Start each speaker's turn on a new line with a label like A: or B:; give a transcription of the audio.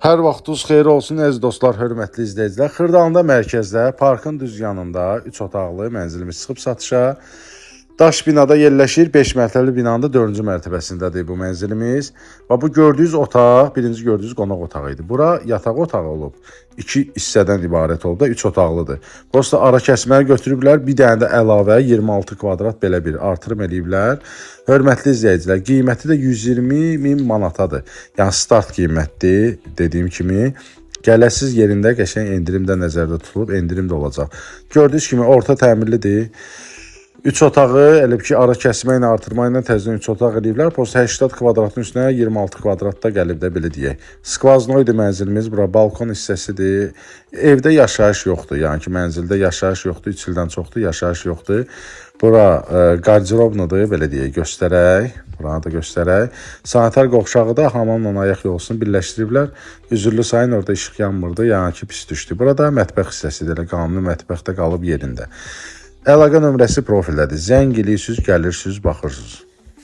A: Hər vaxtınız xeyir olsun, əziz dostlar, hörmətli izləyicilər. Xırdalanda mərkəzdə, parkın düz yanında 3 otaqlı mənzilimiz çıxıb satışa. Daş binada yerləşir, 5 mərtəbəli binanın da 4-cü mərtəbəsindədir bu mənzilimiz. Və bu gördüyünüz otaq, birinci gördüyünüz qonaq otağı idi. Bura yataq otağı olub, 2 hissədən ibarət olub da 3 otaqlıdır. Prosta ara kəsməyə götürüblər, bir dənə də əlavə 26 kvadrat belə bir artırım eləyiblər. Hörmətli izləyicilər, qiyməti də 120 min manatadır. Yəni start qiymətdir, dediyim kimi. Gələsiz yerində qəşəng endirim də nəzərdə tutulub, endirim də olacaq. Gördüyünüz kimi orta təmirlidir. 3 otağı elə ki ara kəsmə ilə artırma ilə təzədən 3 otaq eləyiblər. Prosta 80 kvadratın üstünə 26 kvadratda gəlib də belə deyək. Skvaznoydu mənzilimiz, bura balkon hissəsidir. Evdə yaşayış yoxdur. Yəni ki mənzildə yaşayış yoxdur, 3 ildən çoxdur yaşayış yoxdur. Bura qardirobnadır, belə deyək, göstərək. Buranı da göstərək. Sanitar qovşağı da hamamla ayaq yolunu birləşdiriblər. Üzürlü sayın orada işıq yanmırdı, yəni ki pis düşdü. Burada mətbəx hissəsidir, elə qanuni mətbəxdə qalıb yerində. Əlaqə nömrəsi profildədir. Zəng eləyirsiniz, gəlirsiniz, baxırsınız.